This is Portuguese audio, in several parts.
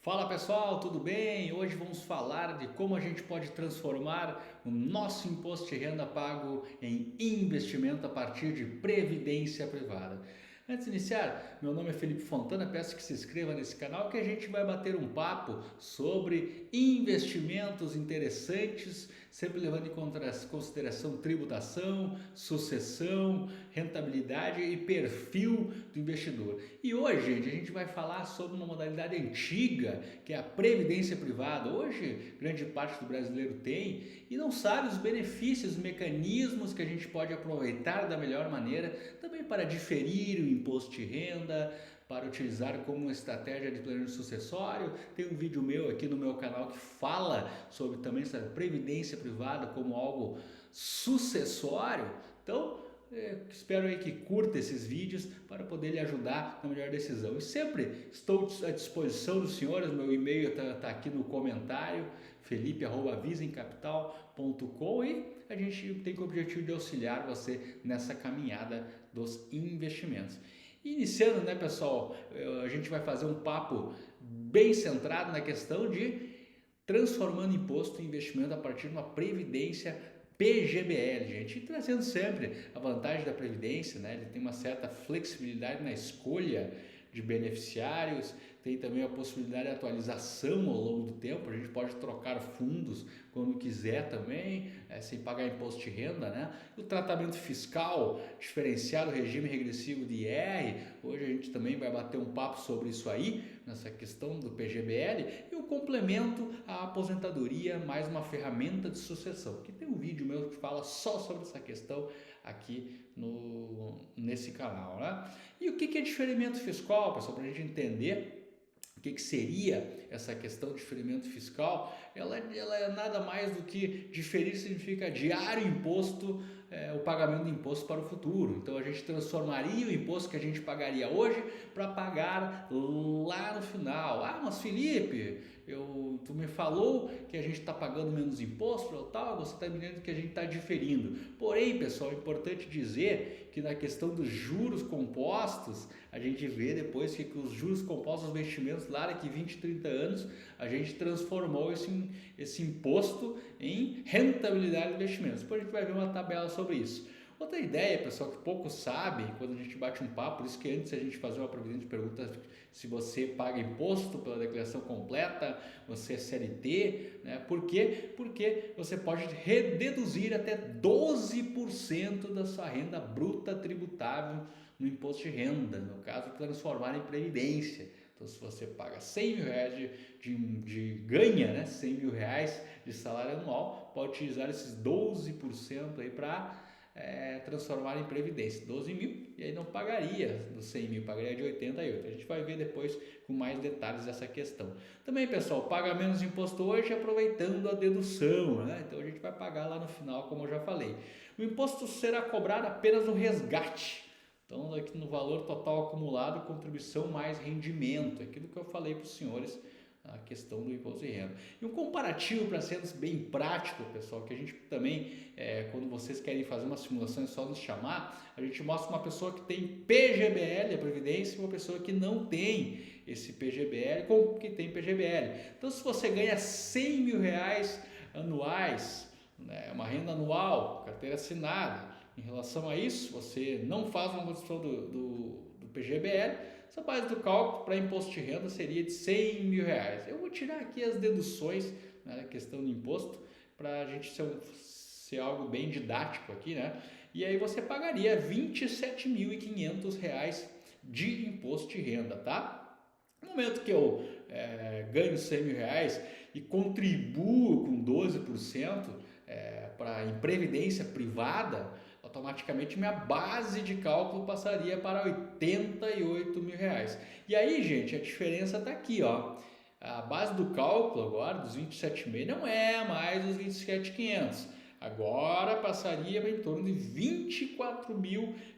Fala pessoal, tudo bem? Hoje vamos falar de como a gente pode transformar o nosso imposto de renda pago em investimento a partir de previdência privada. Antes de iniciar, meu nome é Felipe Fontana, peço que se inscreva nesse canal que a gente vai bater um papo sobre investimentos interessantes, sempre levando em consideração tributação, sucessão, rentabilidade e perfil do investidor. E hoje, gente, a gente vai falar sobre uma modalidade antiga, que é a previdência privada. Hoje, grande parte do brasileiro tem e não sabe os benefícios, os mecanismos que a gente pode aproveitar da melhor maneira, também para diferir o imposto de renda, para utilizar como estratégia de planejamento sucessório. Tem um vídeo meu aqui no meu canal que fala sobre também essa previdência privada como algo sucessório. Então, espero aí que curta esses vídeos para poder lhe ajudar na melhor decisão. E sempre estou à disposição dos senhores, meu e-mail está aqui no comentário, felipe@visencapital.com, e a gente tem o objetivo de auxiliar você nessa caminhada dos investimentos. Iniciando, né, pessoal, a gente vai fazer um papo bem centrado na questão de transformando imposto em investimento a partir de uma previdência PGBL, gente, e trazendo sempre a vantagem da previdência, né? Ele tem uma certa flexibilidade na escolha de beneficiários, tem também a possibilidade de atualização ao longo do tempo, a gente pode trocar fundos quando quiser também, sem pagar imposto de renda, né? O tratamento fiscal diferenciado, o regime regressivo de IR, hoje a gente também vai bater um papo sobre isso aí, nessa questão do PGBL, e o complemento à aposentadoria, mais uma ferramenta de sucessão, que tem um vídeo meu que fala só sobre essa questão aqui nesse canal, né? E o que é diferimento fiscal, pessoal, para a gente entender o que seria essa questão de diferimento fiscal? Ela é nada mais do que diferir significa adiar o imposto, o pagamento do imposto para o futuro. Então a gente transformaria o imposto que a gente pagaria hoje para pagar lá no final. Ah, mas Felipe, tu me falou que a gente está pagando menos imposto ou tal, você está me dizendo que a gente está diferindo. Porém, pessoal, é importante dizer que na questão dos juros compostos, a gente vê depois que os juros compostos dos investimentos lá daqui 20, 30 anos, a gente transformou esse imposto em rentabilidade de investimentos. Depois a gente vai ver uma tabela sobre isso. Outra ideia, pessoal, que poucos sabem quando a gente bate um papo, por isso que antes a gente fazer uma previdência pergunta se você paga imposto pela declaração completa, você é CLT, né? Por quê? Porque você pode reduzir até 12% da sua renda bruta tributável no imposto de renda, no caso, transformar em previdência. Então, se você paga 100 mil reais ganha, né, 100 mil reais de salário anual, pode utilizar esses 12% aí para transformar em previdência, 12 mil, e aí não pagaria dos 100 mil, pagaria de 88. A gente vai ver depois com mais detalhes essa questão. Também, pessoal, paga menos imposto hoje aproveitando a dedução, né? Então a gente vai pagar lá no final, como eu já falei. O imposto será cobrado apenas no resgate. Então, aqui no valor total acumulado, contribuição mais rendimento, aquilo que eu falei para os senhores, a questão do imposto de renda. E um comparativo para ser bem prático, pessoal, que a gente também, quando vocês querem fazer uma simulação, é só nos chamar, a gente mostra uma pessoa que tem PGBL, a Previdência, e uma pessoa que não tem esse PGBL, como que tem PGBL. Então, se você ganha 100 mil reais anuais, né, uma renda anual, carteira assinada, em relação a isso, você não faz uma redução do PGBL, essa base do cálculo para imposto de renda seria de 100 mil reais. Eu vou tirar aqui as deduções, né, questão do imposto, para a gente ser algo bem didático aqui, né? E aí você pagaria R$ 27.500 de imposto de renda, tá? No momento que eu ganho 100 mil reais e contribuo com 12% em previdência privada, automaticamente minha base de cálculo passaria para 88 mil reais. E aí, gente, a diferença está aqui, ó. A base do cálculo agora, dos 27,5, não é mais os 27.500. Agora passaria em torno de R$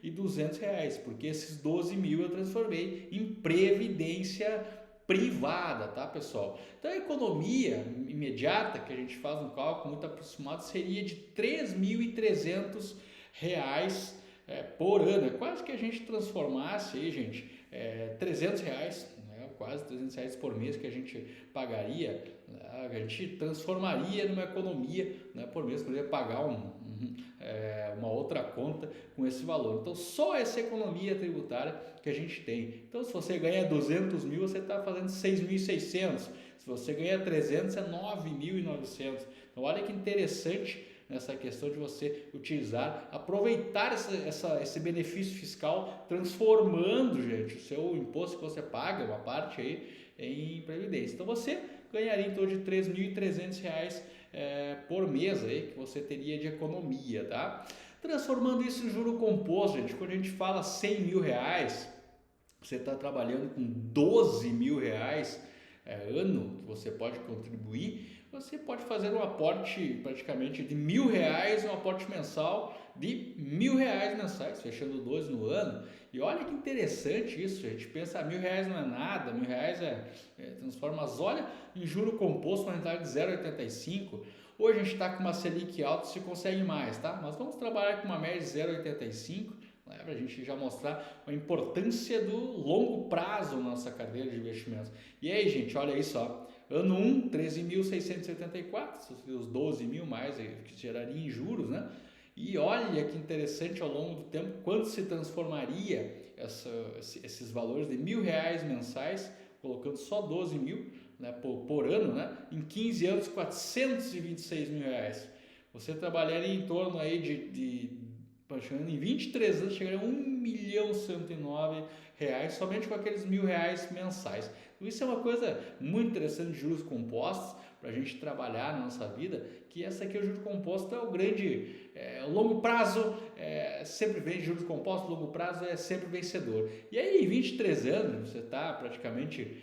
24.200, porque esses 12 mil eu transformei em previdência privada, tá, pessoal? Então a economia imediata que a gente faz um cálculo muito aproximado seria de R$ 3.300 por ano. É quase que a gente transformasse aí, gente, R$ 300, né, quase R$ 300 por mês que a gente pagaria, né? A gente transformaria numa economia, né, por mês, poderia pagar uma outra conta com esse valor. Então, só essa economia tributária que a gente tem. Então, se você ganha 200 mil, você está fazendo 6.600. Se você ganha 300, é 9.900. Então, olha que interessante nessa questão de você utilizar, aproveitar esse benefício fiscal, transformando, gente, o seu imposto que você paga, uma parte aí, em previdência. Então, você ganharia em torno de R$ 3.300 por mês aí, que você teria de economia, tá? Transformando isso em juro composto, gente, quando a gente fala R$ 100.000, você está trabalhando com R$ 12.000 ano que você pode contribuir, você pode fazer um aporte praticamente de R$ 1.000, um aporte mensal de R$ 1.000 mensais, fechando 12 no ano. E olha que interessante isso, a gente pensa R$ 1.000 não é nada, R$ 1.000 transforma, mas olha, em juro composto, uma rentabilidade de 0,85. Hoje a gente está com uma Selic alta, se consegue mais, tá? Mas vamos trabalhar com uma média de 0,85, né, para a gente já mostrar a importância do longo prazo na nossa carteira de investimentos. E aí, gente, olha isso, ó. Ano 1, 13.684, os 12 mil mais que geraria em juros, né? E olha que interessante ao longo do tempo, quanto se transformaria esses valores de R$ 1.000 mensais, colocando só 12 mil, né, por ano, né? Em 15 anos, R$ 426.000. Você trabalharia em torno aí em 23 anos, chegaria a R$ 1.109.000 somente com aqueles R$ 1.000 mensais. Isso é uma coisa muito interessante de juros compostos para a gente trabalhar na nossa vida, que essa aqui, o juro composto é o grande, longo prazo, sempre vem juros compostos, longo prazo é sempre vencedor. E aí, em 23 anos, você está praticamente,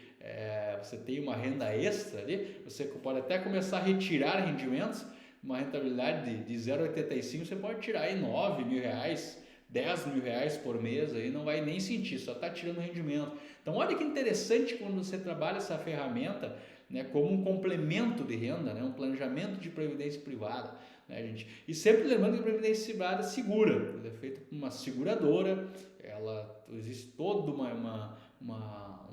você tem uma renda extra ali, você pode até começar a retirar rendimentos, uma rentabilidade de 0,85, você pode tirar aí R$ 9.000, R$ 10.000 por mês, aí não vai nem sentir, só está tirando rendimento. Então olha que interessante quando você trabalha essa ferramenta, né, como um complemento de renda, né, um planejamento de previdência privada, né, gente? E sempre lembrando que a previdência privada é segura, ela é feita por uma seguradora, existe todo um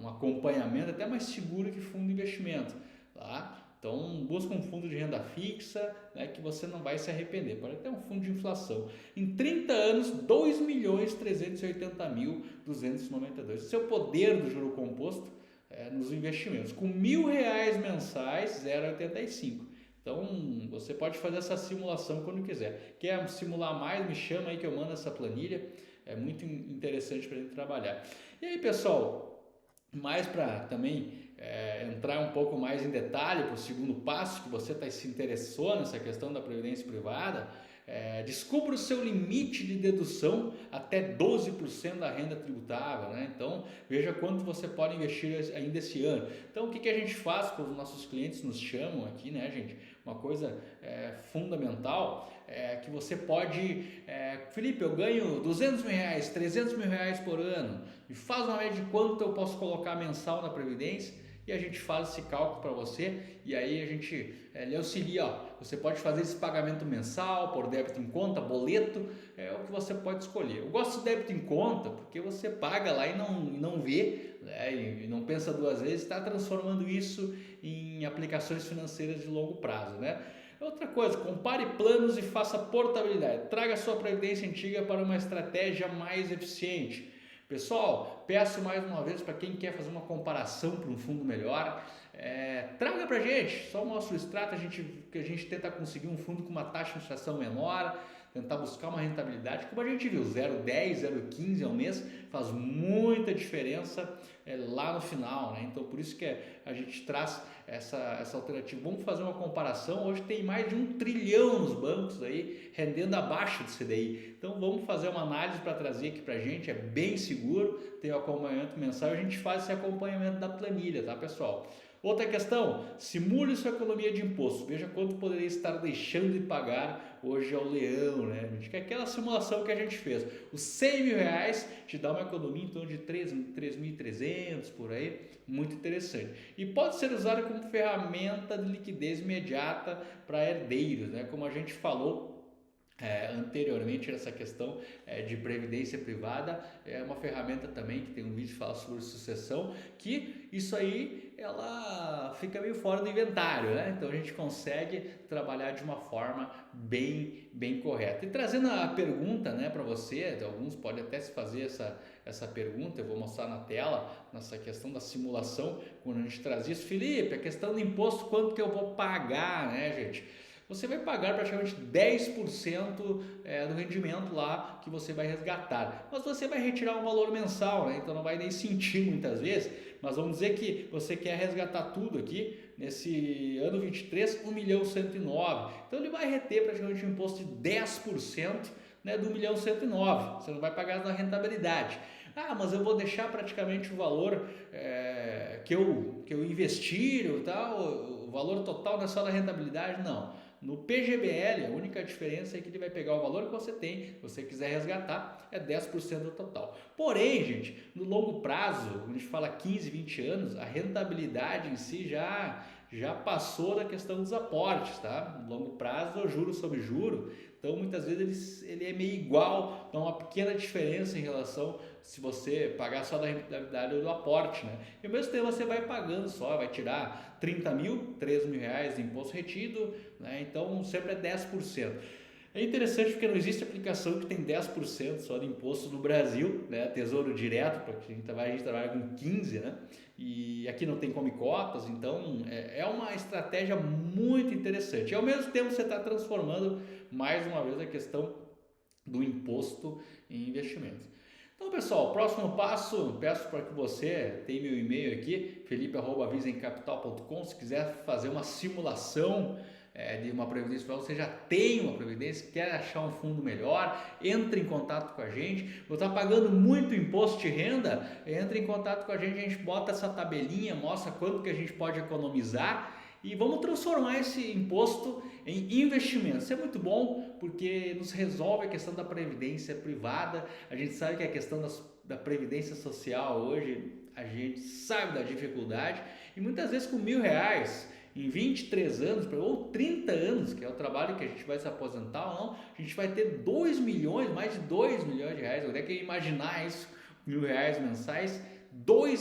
acompanhamento até mais seguro que fundo de investimento, tá? Então, busca um fundo de renda fixa, né, que você não vai se arrepender. Pode até um fundo de inflação. Em 30 anos, R$ 2.380.292. Esse é o poder do juro composto nos investimentos. Com R$ 1.000 mensais, 0,85. Então, você pode fazer essa simulação quando quiser. Quer simular mais? Me chama aí que eu mando essa planilha. É muito interessante para a gente trabalhar. E aí, pessoal, mais para também entrar um pouco mais em detalhe para o segundo passo, que você se interessou nessa questão da previdência privada, descubra o seu limite de dedução até 12% da renda tributável, né? Então, veja quanto você pode investir ainda esse ano. Então, o que a gente faz quando os nossos clientes nos chamam aqui, né, gente? Uma coisa fundamental é que você pode... Felipe, eu ganho R$ 200.000, R$ 300.000 por ano. Me faz uma média de quanto eu posso colocar mensal na Previdência e a gente faz esse cálculo para você e aí a gente lhe auxilia. Ó, você pode fazer esse pagamento mensal por débito em conta, boleto, é o que você pode escolher. Eu gosto de débito em conta porque você paga lá e não vê, né, e não pensa duas vezes, está transformando isso em aplicações financeiras de longo prazo, né? Outra coisa, compare planos e faça portabilidade. Traga a sua previdência antiga para uma estratégia mais eficiente. Pessoal, peço mais uma vez para quem quer fazer uma comparação para um fundo melhor, traga para a gente, só o nosso extrato, que a gente tenta conseguir um fundo com uma taxa de administração menor, tentar buscar uma rentabilidade, como a gente viu, 0,10, 0,15 ao mês, faz muita diferença lá no final, né? Então por isso que a gente traz essa alternativa. Vamos fazer uma comparação, hoje tem mais de 1 trilhão nos bancos aí, rendendo abaixo do CDI, então vamos fazer uma análise para trazer aqui para a gente, é bem seguro, tem o acompanhamento mensal, a gente faz esse acompanhamento da planilha, tá, pessoal? Outra questão, simule sua economia de imposto, veja quanto poderia estar deixando de pagar hoje ao leão, né? Que é aquela simulação que a gente fez. Os R$ 100.000 te dá uma economia em torno de 3.300 por aí, muito interessante. E pode ser usada como ferramenta de liquidez imediata para herdeiros, né? Como a gente falou anteriormente nessa questão de previdência privada, é uma ferramenta também que tem um vídeo que fala sobre sucessão, que isso aí ela fica meio fora do inventário, né? Então a gente consegue trabalhar de uma forma bem correta. E trazendo a pergunta, né, para você, alguns podem até se fazer essa pergunta, eu vou mostrar na tela, nessa questão da simulação, quando a gente traz isso. Felipe, a questão do imposto, quanto que eu vou pagar, né, gente? Você vai pagar praticamente 10% do rendimento lá que você vai resgatar. Mas você vai retirar um valor mensal, né? Então não vai nem sentir muitas vezes. Mas vamos dizer que você quer resgatar tudo aqui nesse ano 23, 1.109.000. Então ele vai reter praticamente um imposto de 10%, né, do 1.109.000. Você não vai pagar na rentabilidade. Ah, mas eu vou deixar praticamente o valor que eu investir, o valor total não é só da rentabilidade, não. No PGBL, a única diferença é que ele vai pegar o valor que você tem, se você quiser resgatar, é 10% do total. Porém, gente, no longo prazo, quando a gente fala 15, 20 anos, a rentabilidade em si já passou da questão dos aportes, tá? No longo prazo, é juro sobre juro, então muitas vezes ele é meio igual, dá uma pequena diferença em relação se você pagar só da rentabilidade ou do aporte, né? E ao mesmo tempo você vai pagando só, vai tirar 30 mil, 13 mil reais de imposto retido, né? Então sempre é 10%. É interessante porque não existe aplicação que tem 10% só de imposto no Brasil, né? Tesouro direto, porque a gente trabalha com 15%, né? E aqui não tem come cotas, então é uma estratégia muito interessante. E ao mesmo tempo você está transformando mais uma vez a questão do imposto em investimentos. Então, pessoal, próximo passo, peço para que você tenha meu e-mail aqui, felipe@visencapital.com. Se quiser fazer uma simulação de uma previdência privada, você já tem uma previdência, quer achar um fundo melhor, entre em contato com a gente. Você está pagando muito imposto de renda, entre em contato com a gente bota essa tabelinha, mostra quanto que a gente pode economizar e vamos transformar esse imposto em investimento. Isso é muito bom porque nos resolve a questão da previdência privada. A gente sabe que a questão da previdência social hoje, a gente sabe da dificuldade e muitas vezes com R$1.000 em 23 anos ou 30 anos, que é o trabalho que a gente vai se aposentar ou não, a gente vai ter 2 milhões, mais de 2 milhões de reais. Onde é que imaginar isso? R$1.000 mensais,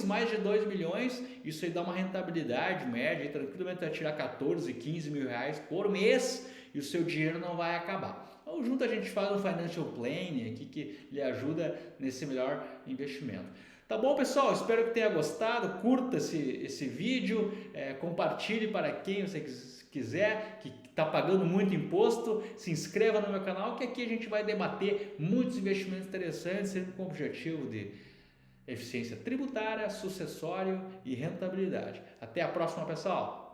mais de 2 milhões, isso aí dá uma rentabilidade média, tranquilamente vai tirar 14, 15 mil reais por mês e o seu dinheiro não vai acabar. Então junto a gente faz um financial planning aqui que lhe ajuda nesse melhor investimento. Tá bom, pessoal? Espero que tenha gostado, curta esse vídeo, compartilhe para quem você quiser, que está pagando muito imposto, se inscreva no meu canal que aqui a gente vai debater muitos investimentos interessantes, sempre com o objetivo de eficiência tributária, sucessório e rentabilidade. Até a próxima, pessoal!